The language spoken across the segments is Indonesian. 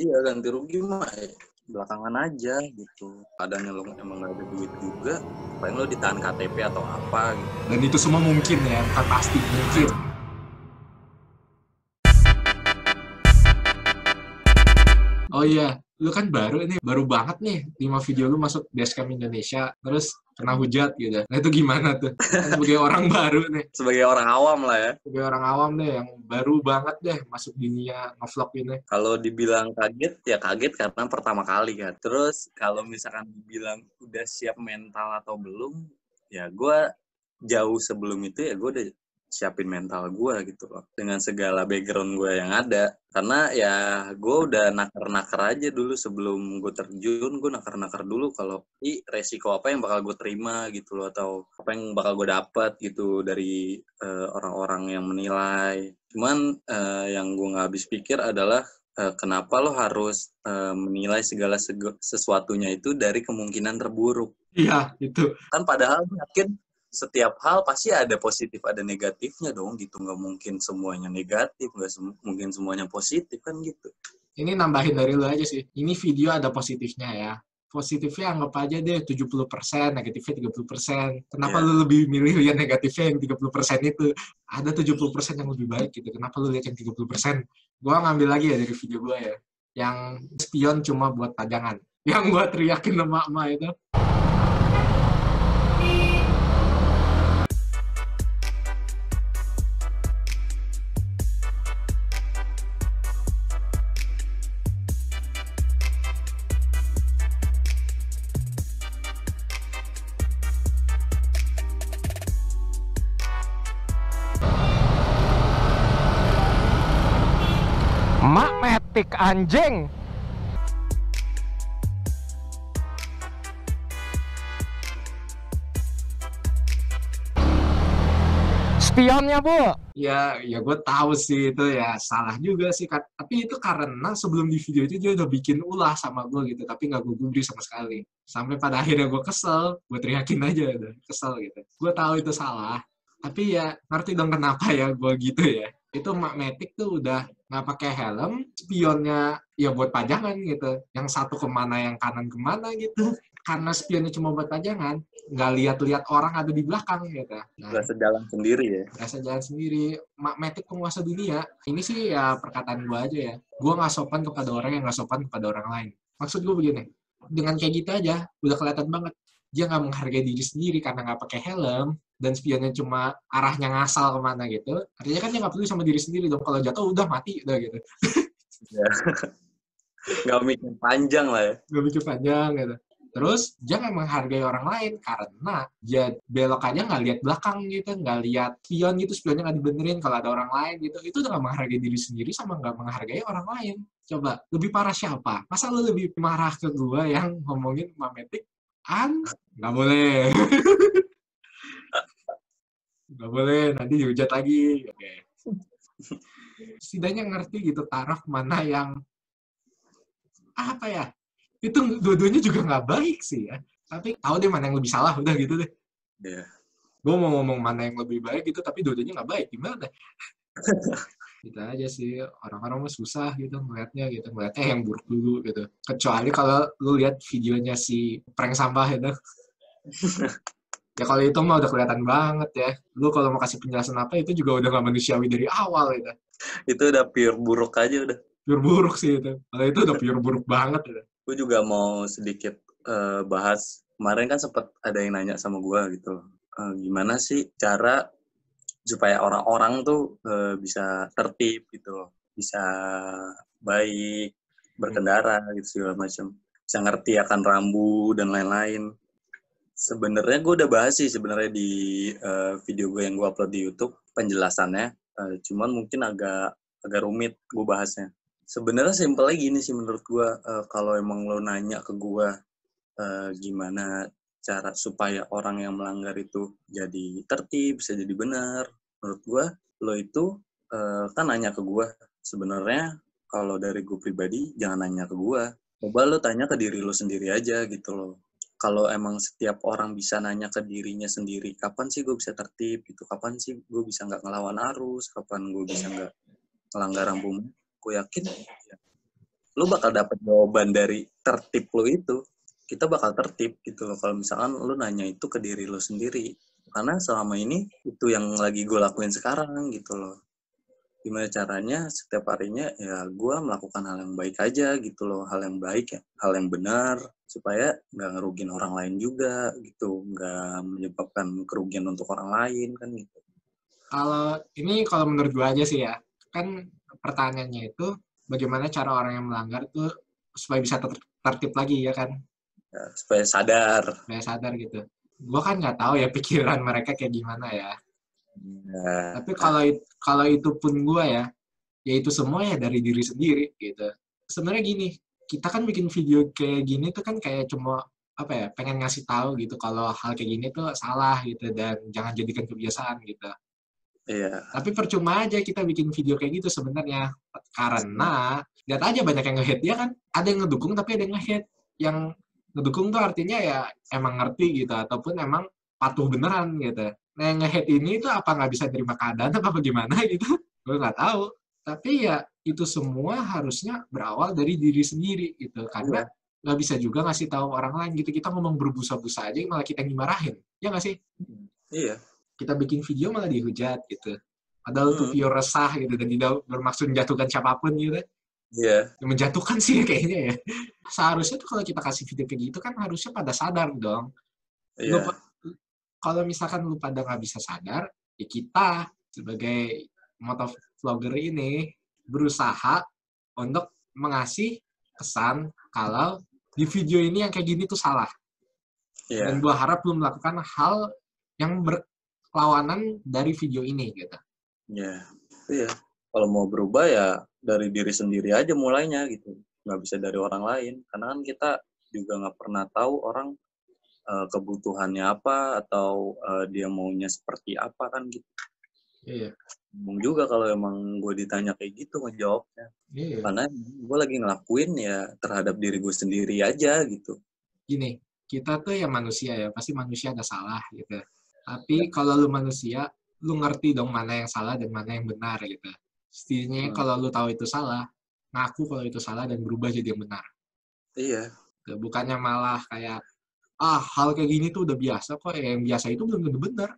Iya, ganti rugi mah belakangan aja gitu. Kadangnya lo emang gak ada duit juga, paling lo ditahan KTP atau apa gitu. Dan itu semua mungkin ya, bukan pasti, mungkin. Oh iya, lu kan baru banget nih 5 video lu masuk Dashcam Indonesia, terus kena hujat gitu. Nah itu gimana tuh? Kan sebagai orang baru nih, Sebagai orang awam lah ya. sebagai orang awam deh yang baru banget deh masuk dunia ngevlog ini. Kalau dibilang kaget, ya kaget karena pertama kali kan. Terus kalau misalkan dibilang udah siap mental atau belum, ya gue jauh sebelum itu ya gue udah siapin mental gue gitu loh. Dengan segala background gue yang ada. Karena ya gue udah naker-naker aja dulu sebelum gue terjun, gue naker-naker dulu kalau resiko apa yang bakal gue terima gitu loh. Atau apa yang bakal gue dapat gitu dari orang-orang yang menilai. Cuman yang gue gak habis pikir adalah kenapa lo harus menilai segala sesuatunya itu dari kemungkinan terburuk. Iya, itu. Kan padahal yakin setiap hal pasti ada positif, ada negatifnya dong gitu. Nggak mungkin semuanya negatif, nggak mungkin semuanya positif kan gitu. Ini nambahin dari lu aja sih. Ini video ada positifnya ya. Positifnya anggap aja deh 70%, negatifnya 30%. Kenapa Ya, lu lebih milih lihat negatifnya yang 30% itu? Ada 70% yang lebih baik gitu. Kenapa lu lihat yang 30%? Gua ngambil lagi ya dari video gua ya. Yang spion cuma buat pajangan. Yang gua teriakin sama emak itu. Mak metik anjing. Spionnya, Bu. Ya gue tahu sih itu ya salah juga sih. Tapi itu karena sebelum di video itu dia udah bikin ulah sama gue gitu. Tapi nggak gue gubris sama sekali. Sampai pada akhirnya gue kesel. Gue teriakin aja udah kesel gitu. Gue tahu itu salah. Tapi ya ngerti dong kenapa ya gue gitu ya. Itu Mak Matic tuh udah nggak pakai helm. Spionnya ya buat pajangan gitu. Yang satu kemana, yang kanan kemana gitu. Karena spionnya cuma buat pajangan, nggak lihat-lihat orang ada di belakang gitu. Nah, nggak sejalan sendiri ya. rasa jalan sendiri. Matic penguasa dunia. Ini sih ya perkataan gue aja ya. Gue nggak sopan kepada orang yang nggak sopan kepada orang lain. Maksud gue begini, dengan kayak gitu aja, udah kelihatan banget. Dia nggak menghargai diri sendiri karena nggak pakai helm, dan spionnya cuma arahnya ngasal kemana gitu. Artinya kan dia nggak peduli sama diri sendiri dong. Kalau jatuh udah mati, udah gitu. Ya. Nggak mikir panjang lah ya. Nggak mikir panjang gitu. Terus jangan menghargai orang lain karena dia belok aja nggak lihat belakang gitu, nggak lihat spion gitu, spionnya nggak dibenerin kalau ada orang lain gitu. Itu udah nggak menghargai diri sendiri sama nggak menghargai orang lain. Coba lebih parah siapa? Masa lu lebih marah ke gua yang ngomongin Mametik? Nggak boleh, nggak boleh. Nanti dihujat lagi. Oke. Setidaknya ngerti gitu taraf mana yang apa ya? Itu dua-duanya juga nggak baik sih ya. Tapi tahu deh mana yang lebih salah, udah gitu deh. Ya. Gue mau ngomong mana yang lebih baik gitu, tapi dua-duanya nggak baik. Gimana? Gitu aja sih. Orang-orang mah susah gitu ngeliatnya gitu. Ngeliatnya yang buruk dulu gitu. Kecuali kalau lu lihat videonya si prank sampah itu. Ya kalau itu mah udah kelihatan banget ya. Lu kalau mau kasih penjelasan apa, itu juga udah nggak manusiawi dari awal gitu. Itu udah pure buruk aja udah. Pure buruk sih itu. Kalau itu udah pure buruk banget gitu. Gue juga mau sedikit bahas. Kemarin kan sempat ada yang nanya sama gue gitu. Gimana sih cara supaya orang-orang tuh bisa tertib gitu loh. Bisa baik, berkendara gitu segala macam. Bisa ngerti akan rambu dan lain-lain. Sebenarnya gue udah bahas sih sebenarnya di video gue yang gue upload di YouTube penjelasannya. Cuman mungkin agak rumit gue bahasnya. Sebenarnya simpelnya gini sih menurut gue, kalau emang lo nanya ke gue gimana cara supaya orang yang melanggar itu jadi tertib, bisa jadi benar. Menurut gue, lo itu kan nanya ke gue. Sebenarnya kalau dari gue pribadi, jangan nanya ke gue. Coba lo tanya ke diri lo sendiri aja gitu loh. Kalau emang setiap orang bisa nanya ke dirinya sendiri, kapan sih gue bisa tertib gitu? Kapan sih gue bisa nggak ngelawan arus? Kapan gue bisa nggak ngelanggar rambu? Gue yakin ya, lu bakal dapat jawaban dari tertib lu itu. Kita bakal tertib gitu loh kalau misalkan lu nanya itu ke diri lu sendiri. Karena selama ini itu yang lagi gue lakuin sekarang gitu loh. Gimana caranya setiap harinya ya gue melakukan hal yang baik aja gitu loh. Hal yang baik ya, hal yang benar. Supaya nggak ngerugin orang lain juga gitu. Nggak menyebabkan kerugian untuk orang lain kan gitu. Kalau menurut gue aja sih ya, kan pertanyaannya itu bagaimana cara orang yang melanggar tuh supaya bisa tertib lagi ya kan, Ya, supaya sadar. supaya sadar gitu. Gue kan nggak tahu ya pikiran mereka kayak gimana ya. Ya, Tapi kalau itu pun gue ya itu semua ya dari diri sendiri gitu. Sebenarnya gini, kita kan bikin video kayak gini tuh kan kayak cuma apa ya, pengen ngasih tahu gitu kalau hal kayak gini tuh salah gitu dan jangan jadikan kebiasaan gitu. iya. Tapi percuma aja kita bikin video kayak gitu sebenarnya. Karena, lihat aja banyak yang nge-hate dia kan. Ada yang ngedukung tapi ada yang nge-hate. Yang ngedukung tuh artinya ya emang ngerti gitu. Ataupun emang patuh beneran gitu. Nah yang nge-hate ini tuh apa nggak bisa terima keadaan apa gimana gitu. Gue nggak tahu. Tapi ya itu semua harusnya berawal dari diri sendiri gitu. Karena nggak bisa juga ngasih tahu orang lain gitu. Kita ngomong berbusa-busa aja malah kita yang dimarahin. Ya nggak sih? Iya. Kita bikin video malah dihujat gitu. Padahal itu pure resah gitu dan tidak bermaksud menjatuhkan siapapun gitu. Iya. Menjatuhkan sih kayaknya ya. Seharusnya tuh kalau kita kasih video kayak gitu kan harusnya pada sadar dong. Iya. Kalau misalkan lu pada nggak bisa sadar, ya kita sebagai motovlogger ini berusaha untuk mengasih kesan kalau di video ini yang kayak gini tuh salah. Iya. Dan gua harap lu melakukan hal yang berlawanan dari video ini gitu. Iya. Iya. Kalau mau berubah ya dari diri sendiri aja mulainya gitu. Nggak bisa dari orang lain. Karena kan kita juga nggak pernah tahu orang kebutuhannya apa atau dia maunya seperti apa kan gitu. Iya. Bingung juga kalau emang gue ditanya kayak gitu ngejawabnya. Iya. Karena gue lagi ngelakuin ya terhadap diri gue sendiri aja gitu. Gini, kita tuh ya manusia ya, pasti manusia ada salah gitu. Tapi kalau lu manusia, lu ngerti dong mana yang salah dan mana yang benar gitu. Setidaknya kalau lu tahu itu salah, ngaku kalau itu salah dan berubah jadi yang benar. Iya. Bukannya malah kayak, hal kayak gini tuh udah biasa kok, yang biasa itu belum tentu benar.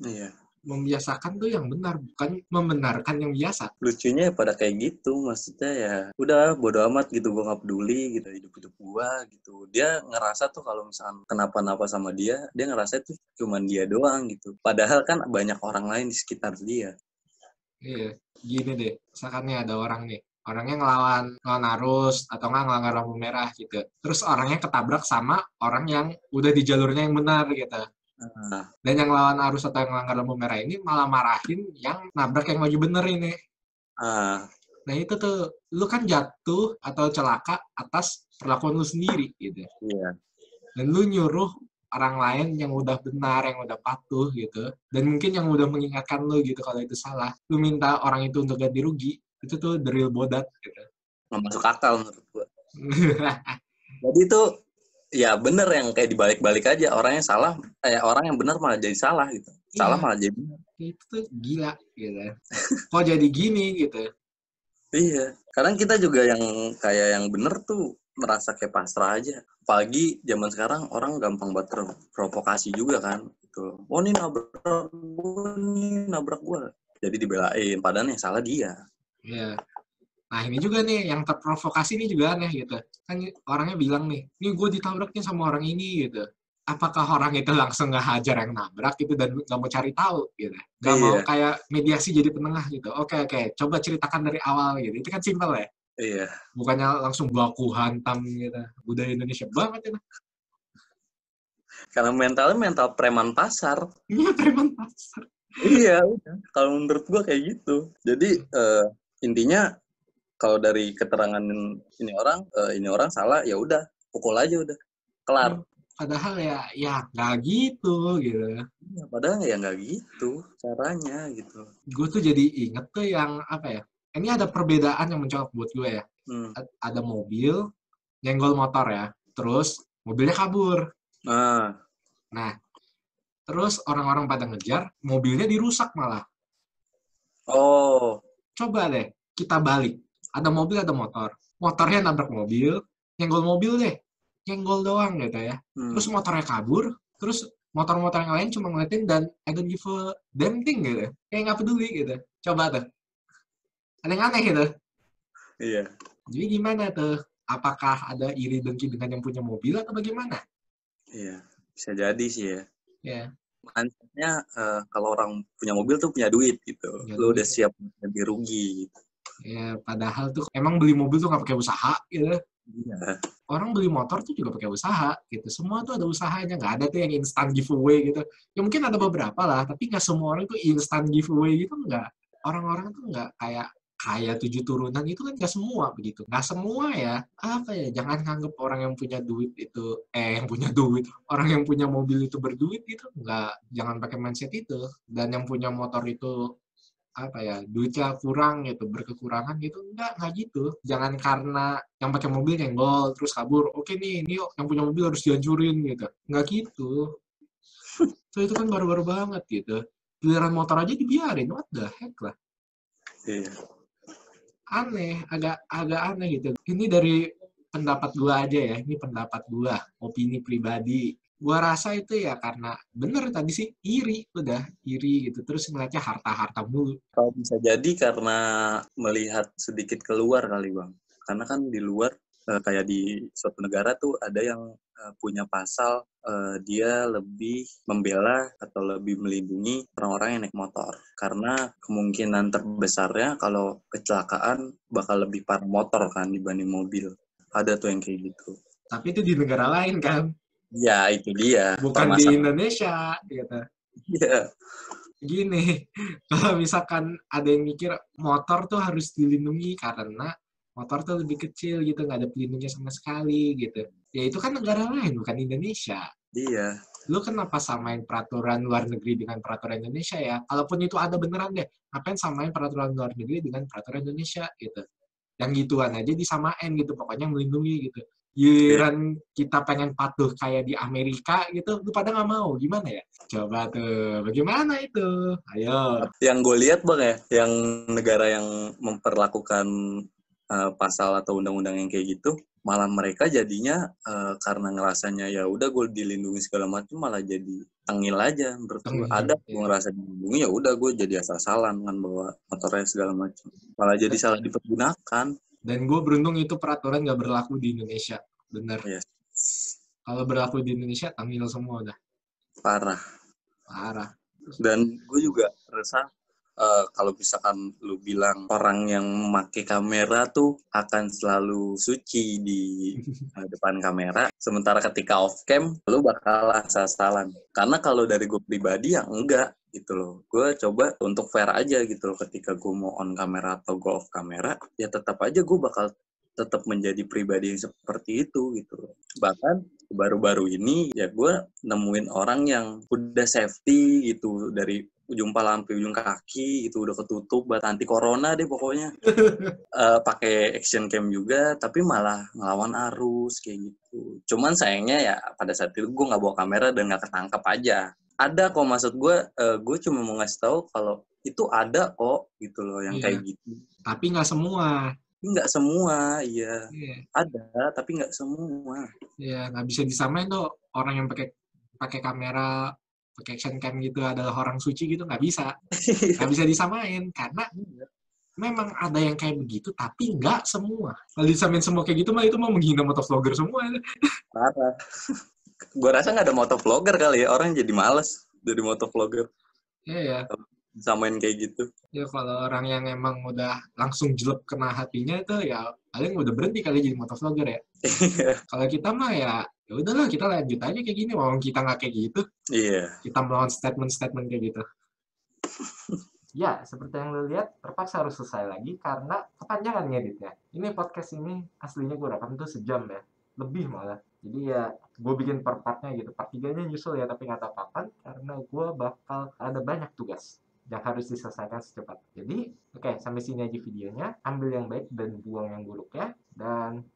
Iya. Membiasakan tuh yang benar, bukan membenarkan yang biasa. Lucunya ya pada kayak gitu, maksudnya ya udah bodo amat gitu, gue nggak peduli gitu hidup gue gitu. Dia ngerasa tuh kalau misalnya kenapa-napa sama dia ngerasa itu cuman dia doang gitu. Padahal kan banyak orang lain di sekitar dia. Iya, gini deh, misalkan nih ada orang nih, orangnya ngelawan arus atau nggak ngelanggar lampu merah gitu. Terus orangnya ketabrak sama orang yang udah di jalurnya yang benar gitu. Dan yang lawan arus atau yang melanggar lampu merah ini malah marahin yang nabrak yang lagi bener ini. Nah itu tuh, lu kan jatuh atau celaka atas perlakuan lu sendiri gitu. Iya. Dan lu nyuruh orang lain yang udah benar, yang udah patuh gitu. Dan mungkin yang udah mengingatkan lu gitu kalau itu salah. Lu minta orang itu untuk ganti rugi, itu tuh the real bodat gitu. Nggak masuk akal menurut gue. Jadi itu ya bener yang kayak dibalik-balik aja, orangnya salah, orang yang benar malah jadi salah gitu. Salah malah jadi benar. Itu tuh gila gitu. Kok jadi gini gitu. Iya, kadang kita juga yang kayak yang bener tuh merasa kayak pasrah aja. Apalagi zaman sekarang orang gampang buat terprovokasi juga kan. Gitu. Oh ini nabrak gue. Jadi dibelain, padahal yang salah dia. Iya. Nah ini juga nih, yang terprovokasi ini juga aneh gitu. Kan orangnya bilang nih gue ditabraknya sama orang ini gitu. Apakah orang itu langsung nggak hajar yang nabrak gitu dan nggak mau cari tahu gitu. Nggak mau kayak mediasi jadi penengah gitu. Oke, coba ceritakan dari awal gitu. Itu kan simpel ya. Iya. Bukannya langsung baku hantam gitu. Budaya Indonesia banget itu. Karena mentalnya mental preman pasar. Iya, preman pasar. Iya, udah. Kalau menurut gua kayak gitu. Jadi intinya kalau dari keterangan ini orang salah, ya udah pukul aja udah kelar. Padahal ya nggak gitu. Ya, padahal ya nggak gitu caranya gitu. Gue tuh jadi inget tuh yang apa ya? Ini ada perbedaan yang mencolok buat gue ya. Ada mobil nyenggol motor ya, terus mobilnya kabur. Nah, terus orang-orang pada ngejar, mobilnya dirusak malah. Oh. Coba deh kita balik. Ada mobil, ada motor. motornya nabrak mobil, nyenggol mobil deh, nyenggol doang gitu ya. Terus motornya kabur, terus motor-motor yang lain cuma ngeliatin dan I don't give a damn thing gitu. Kayak nggak peduli gitu. Coba tuh. Ada yang aneh gitu. Iya. Jadi gimana tuh? Apakah ada iri dengki dengan yang punya mobil atau bagaimana? Iya, bisa jadi sih ya. Ya, Mindsetnya kalau orang punya mobil tuh punya duit gitu. punya Lu udah duit. siap ganti rugi gitu. Ya, padahal tuh emang beli mobil tuh nggak pakai usaha gitu. Iya. Orang beli motor tuh juga pakai usaha gitu. Semua tuh ada usahanya. Nggak ada tuh yang instant giveaway gitu. Ya mungkin ada beberapa lah, tapi nggak semua orang tuh instant giveaway gitu nggak. Orang-orang tuh nggak kayak kaya 7 turunan itu kan nggak semua begitu. Nggak semua ya. Apa ya, jangan nganggep orang yang punya duit itu, yang punya duit, orang yang punya mobil itu berduit gitu. Nggak, jangan pakai mindset itu. Dan yang punya motor itu apa ya, duitnya kurang gitu, berkekurangan gitu, enggak gitu. Jangan karena yang pakai mobil nyenggol terus kabur, oke nih, ini yang punya mobil harus dihancurin gitu, enggak gitu. So, itu kan baru-baru banget gitu. Giliran motor aja dibiarin, what the heck lah. Iya. Aneh, agak aneh gitu. Ini dari pendapat gua aja ya, ini pendapat gua, opini pribadi. Gua rasa itu ya karena bener tadi sih iri, udah iri gitu. Terus ngeliatnya harta-harta mulu. Kalau bisa jadi karena melihat sedikit keluar kali Bang. Karena kan di luar kayak di suatu negara tuh ada yang punya pasal dia lebih membela atau lebih melindungi orang-orang yang naik motor. Karena kemungkinan terbesarnya kalau kecelakaan bakal lebih parah motor kan dibanding mobil. Ada tuh yang kayak gitu. Tapi itu di negara lain kan, Ya itu dia. bukan di Indonesia gitu. Iya. Gini, kalau misalkan ada yang mikir motor tuh harus dilindungi karena motor tuh lebih kecil gitu, nggak ada pelindungnya sama sekali gitu. Ya itu kan negara lain, bukan Indonesia. Iya. Lu kenapa samain peraturan luar negeri dengan peraturan Indonesia ya? Kalaupun itu ada beneran deh, ngapain samain peraturan luar negeri dengan peraturan Indonesia gitu? Yang gituan aja disamain gitu, pokoknya melindungi gitu. Giliran kita pengen patuh kayak di Amerika gitu, lu pada nggak mau, gimana ya? Coba tuh, bagaimana itu? Ayo. Yang gue lihat Bang ya, yang negara yang memperlakukan pasal atau undang-undang yang kayak gitu, malah mereka jadinya karena ngerasanya ya udah gue dilindungi segala macam, malah jadi tengil aja. Ada gue ngerasa dilindungi, ya udah gue jadi asal-asalan kan bawa motornya segala macam, malah jadi salah dipergunakan. Dan gue beruntung itu peraturan nggak berlaku di Indonesia, bener. Yes. Kalau berlaku di Indonesia, tengil semua udah. Parah. Dan gue juga rasa kalau misalkan lu bilang orang yang memakai kamera tuh akan selalu suci di depan kamera, sementara ketika off cam lu bakal asal-asalan. Karena kalau dari gue pribadi ya enggak gitu loh. Gue coba untuk fair aja gitu loh, ketika gue mau on kamera atau gue off kamera, ya tetap aja gue bakal tetap menjadi pribadi yang seperti itu gitu loh. Bahkan baru-baru ini ya gue nemuin orang yang udah safety gitu, dari ujung pala sampai ujung kaki itu udah ketutup buat anti corona deh pokoknya. Pakai action cam juga, tapi malah ngelawan arus kayak gitu. Cuman sayangnya ya pada saat itu gue nggak bawa kamera dan nggak ketangkap aja. Ada kok, maksud gue cuma mau ngasih tahu kalau itu ada kok gitu loh yang kayak gitu. Tapi nggak semua. Nggak semua, iya. Ada, tapi nggak semua. Iya, nggak bisa disamain tuh orang yang pakai kamera, pakai action cam gitu adalah orang suci gitu, nggak bisa disamain karena memang ada yang kayak begitu, tapi nggak semua. Kalau disamain semua kayak gitu mah itu mau menghina motovlogger semua. Parah. Gue rasa nggak ada motovlogger kali ya, orang jadi males jadi motovlogger. Iya. Samain kayak gitu. Ya kalau orang yang emang udah langsung jelek kena hatinya itu ya paling udah berhenti kali jadi motovlogger ya. Kalau kita mah ya udahlah, kita lanjut aja kayak gini, walaupun kita nggak kayak gitu. Iya. Kita melawan statement-statement kayak gitu. Ya, seperti yang lo lihat, terpaksa harus selesai lagi karena kepanjangan ngeditnya. Ini podcast ini aslinya gue rekam tuh sejam ya, lebih malah. Jadi ya gue bikin per partnya gitu. Part 3-nya nyusul ya, tapi nggak tahu kapan karena gue bakal ada banyak tugas yang harus diselesaikan secepat. Jadi, oke, sampai sini aja videonya. Ambil yang baik dan buang yang buruknya. Dan